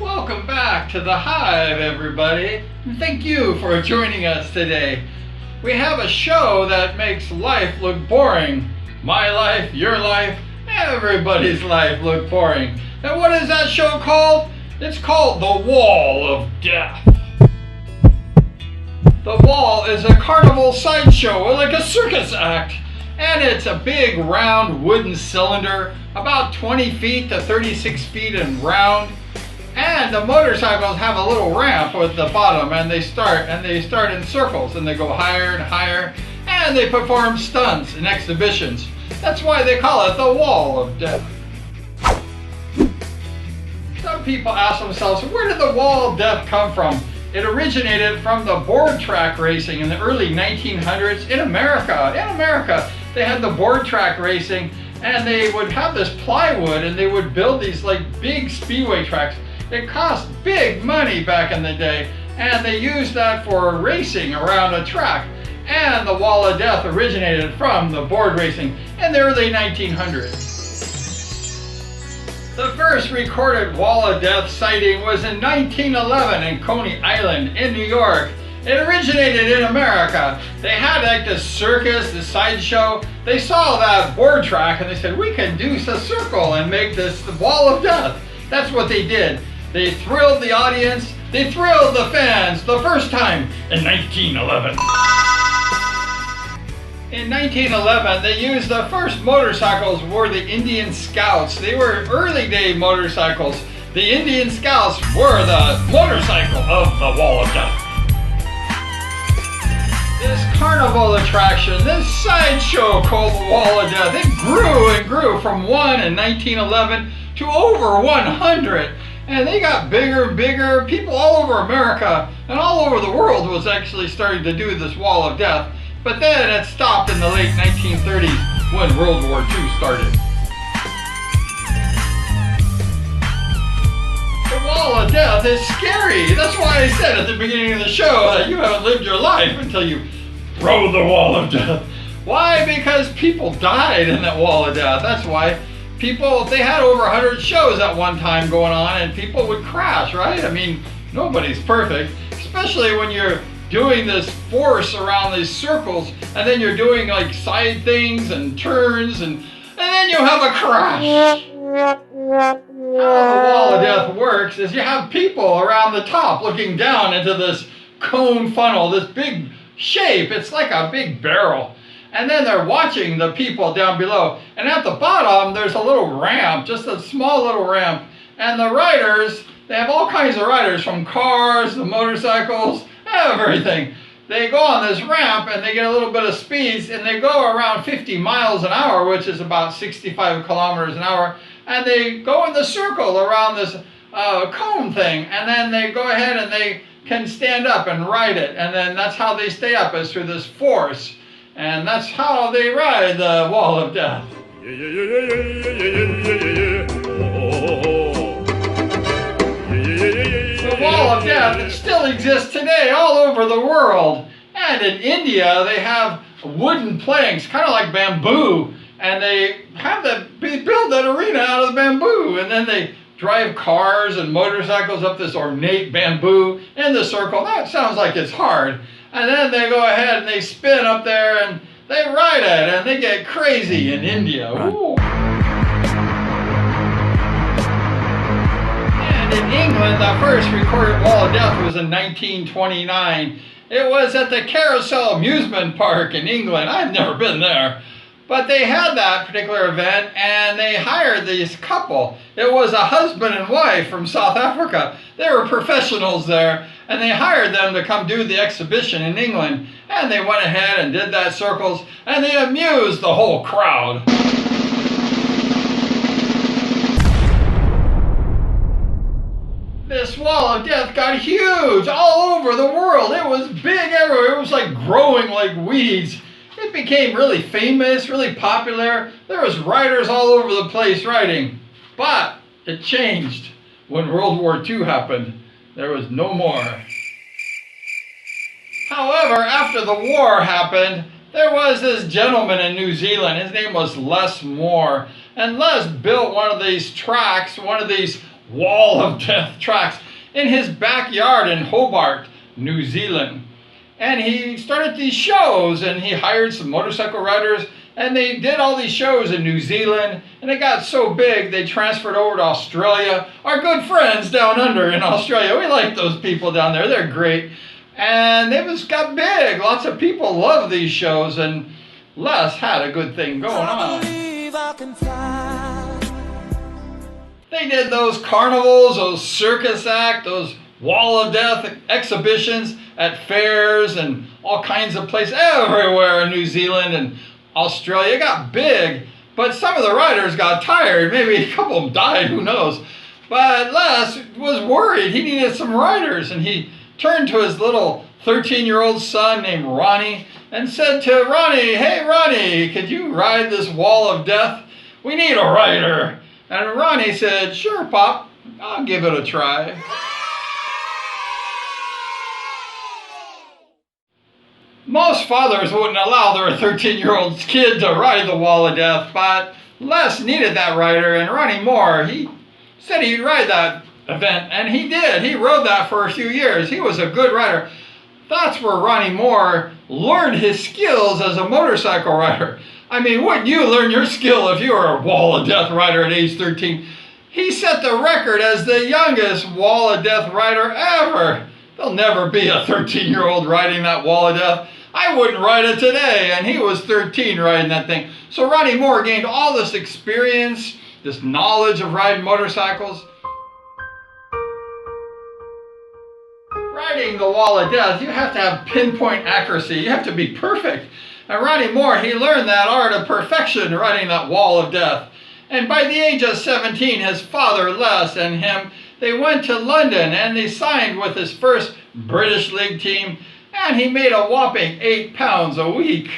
Welcome back to the Hive, everybody. Thank you for joining us today. We have a show that makes life look boring. My life, your life, everybody's life look boring. And what is that show called? It's called The Wall of Death. The Wall is a carnival sideshow, like a circus act. And it's a big round wooden cylinder, about 20 feet to 36 feet in round. And the motorcycles have a little ramp at the bottom, and they start in circles, and they go higher and higher, and they perform stunts and exhibitions. That's why they call it the Wall of Death. Some people ask themselves, where did the Wall of Death come from? It originated from the board track racing in the early 1900s in America. In America, they had the board track racing, and they would have this plywood, and they would build these like big speedway tracks. It cost big money back in the day, and they used that for racing around a track. And the Wall of Death originated from the board racing in the early 1900s. The first recorded Wall of Death sighting was in 1911 in Coney Island in New York. It originated in America. They had like this circus, this sideshow. They saw that board track and they said, we can do a circle and make this the Wall of Death. That's what they did. They thrilled the audience, they thrilled the fans the first time in 1911. In 1911, they used the first motorcycles were the Indian Scouts. They were early day motorcycles. The Indian Scouts were the motorcycle of the Wall of Death. This carnival attraction, this sideshow called the Wall of Death, it grew and grew from 1 in 1911 to over 100. And they got bigger and bigger. People all over America and all over the world was actually starting to do this Wall of Death. But then it stopped in the late 1930s when World War II started. The Wall of Death is scary. That's why I said at the beginning of the show that you haven't lived your life until you rode the Wall of Death. Why? Because people died in that Wall of Death. That's why. People, they had over 100 shows at one time going on, and people would crash, right? I mean, nobody's perfect, especially when you're doing this force around these circles, and then you're doing like side things and turns, and then you have a crash. How the Wall of Death works is you have people around the top looking down into this cone funnel, this big shape. It's like a big barrel. And then they're watching the people down below. And at the bottom, there's a little ramp, just a small little ramp. And the riders, they have all kinds of riders, from cars to motorcycles, everything. They go on this ramp and they get a little bit of speeds, and they go around 50 miles an hour, which is about 65 kilometers an hour. And they go in the circle around this cone thing. And then they go ahead and they can stand up and ride it. And then that's how they stay up, is through this force. And that's how they ride the Wall of Death. The Wall of Death, it still exists today all over the world. And in India, they have wooden planks, kind of like bamboo. And they build that arena out of the bamboo. And then they drive cars and motorcycles up this ornate bamboo in the circle. That sounds like it's hard. And then they go ahead and they spin up there and they ride it, and they get crazy in India. Ooh. And in England, the first recorded Wall of Death was in 1929. It was at the Carousel Amusement Park in England. I've never been there. But they had that particular event, and they hired this couple. It was a husband and wife from South Africa. They were professionals there, and they hired them to come do the exhibition in England. And they went ahead and did that circles, and they amused the whole crowd. This Wall of Death got huge all over the world. It was big everywhere. It was like growing like weeds. It became really famous, really popular. There was riders all over the place riding. But it changed when World War II happened. There was no more. However, after the war happened, there was this gentleman in New Zealand. His name was Les Moore. And Les built one of these tracks, one of these wall of death tracks in his backyard in Hobart, New Zealand. And he started these shows, and he hired some motorcycle riders, and they did all these shows in New Zealand, and it got so big they transferred over to Australia. Our good friends down under in Australia, we like those people down there, they're great. And it got big, lots of people love these shows, and Les had a good thing going on. They did those carnivals, those circus acts, those wall of death exhibitions at fairs and all kinds of places everywhere in New Zealand and Australia. It got big, but some of the riders got tired. Maybe a couple of them died, who knows. But Les was worried. He needed some riders, and he turned to his little 13-year-old son named Ronnie and said to Ronnie, "Hey Ronnie, could you ride this wall of death? We need a rider." And Ronnie said, "Sure, Pop, I'll give it a try." Most fathers wouldn't allow their 13-year-old kid to ride the wall of death, but Les needed that rider, and Ronnie Moore, he said he'd ride that event, and he did. He rode that for a few years. He was a good rider. That's where Ronnie Moore learned his skills as a motorcycle rider. I mean, wouldn't you learn your skill if you were a wall of death rider at age 13? He set the record as the youngest wall of death rider ever. There'll never be a 13-year-old riding that wall of death. I wouldn't ride it today, and he was 13 riding that thing. So Ronnie Moore gained all this experience, this knowledge of riding motorcycles. Riding the wall of death, you have to have pinpoint accuracy. You have to be perfect. And Ronnie Moore, he learned that art of perfection riding that wall of death. And by the age of 17, his father, Les, and him, they went to London and they signed with his first British League team, and he made a whopping 8 pounds a week.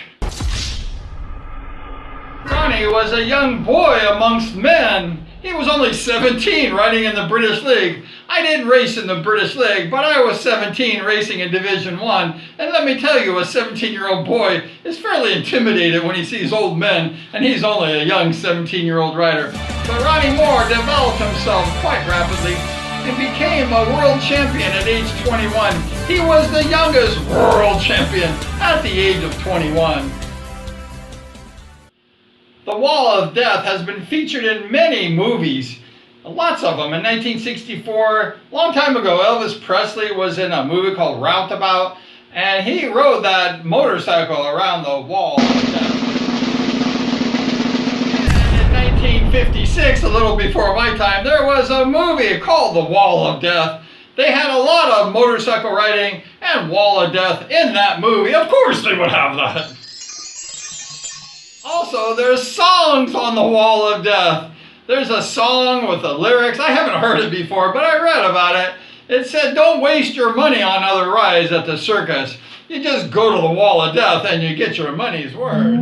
Ronnie was a young boy amongst men. He was only 17 riding in the British League. I didn't race in the British League, but I was 17 racing in Division 1. And let me tell you, a 17-year-old boy is fairly intimidated when he sees old men, and he's only a young 17-year-old rider. But Ronnie Moore developed himself quite rapidly and became a world champion at age 21. He was the youngest world champion at the age of 21. The Wall of Death has been featured in many movies, lots of them. In 1964, a long time ago, Elvis Presley was in a movie called Roundabout, and he rode that motorcycle around the Wall of Death. And in 1956, a little before my time, there was a movie called The Wall of Death. They had a lot of motorcycle riding and Wall of Death in that movie. Of course they would have that. Also, there's songs on the Wall of Death. There's a song with the lyrics. I haven't heard it before, but I read about it. It said, "Don't waste your money on other rides at the circus. You just go to the Wall of Death and you get your money's worth."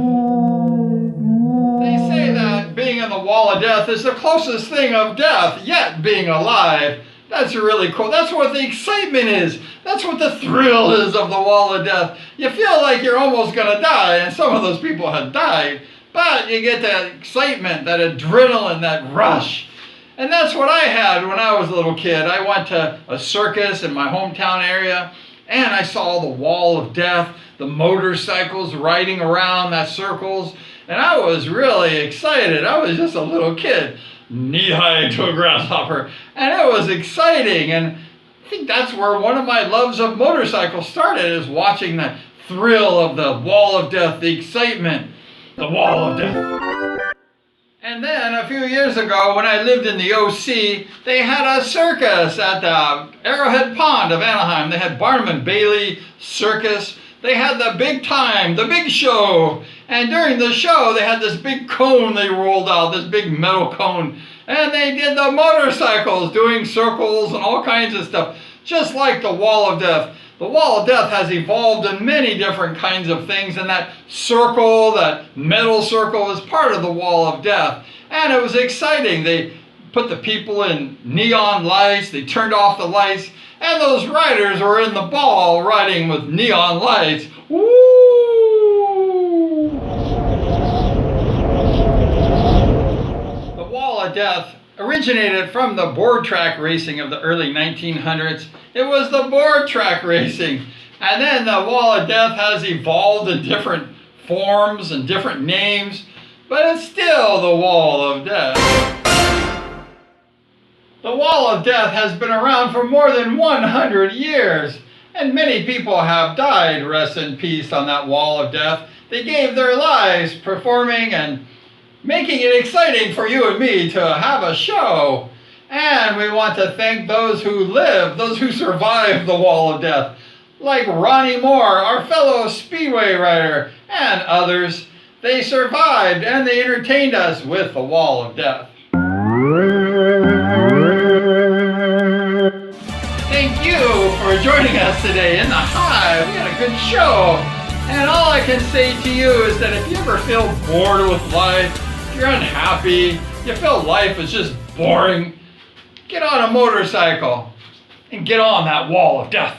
They say that being in the Wall of Death is the closest thing of death yet being alive. That's really cool. That's what the excitement is. That's what the thrill is of the Wall of Death. You feel like you're almost going to die, and some of those people had died, but you get that excitement, that adrenaline, that rush. And that's what I had when I was a little kid. I went to a circus in my hometown area, and I saw the Wall of Death, the motorcycles riding around that circles, and I was really excited. I was just a little kid, knee-high to a grasshopper, and it was exciting. And I think that's where one of my loves of motorcycles started, is watching the thrill of the Wall of Death, the excitement, the Wall of Death. And then a few years ago, when I lived in the OC, they had a circus at the Arrowhead Pond of Anaheim. They had Barnum Bailey Circus. They had the big time, the big show. And during the show, they had this big cone they rolled out, this big metal cone. And they did the motorcycles doing circles and all kinds of stuff, just like the Wall of Death. The Wall of Death has evolved in many different kinds of things, and that circle, that metal circle, is part of the Wall of Death. And it was exciting. They put the people in neon lights, they turned off the lights, and those riders were in the ball riding with neon lights. Woo! The Wall of Death originated from the board track racing of the early 1900s. It was the board track racing. And then the Wall of Death has evolved in different forms and different names, but it's still the Wall of Death. The Wall of Death has been around for more than 100 years, and many people have died, rest in peace, on that Wall of Death. They gave their lives performing and making it exciting for you and me to have a show. And we want to thank those who lived, those who survived the Wall of Death, like Ronnie Moore, our fellow Speedway rider, and others. They survived and they entertained us with the Wall of Death. Thank you for joining us today in the Hive. We had a good show. And all I can say to you is that if you ever feel bored with life, if you're unhappy, you feel life is just boring, get on a motorcycle and get on that Wall of Death.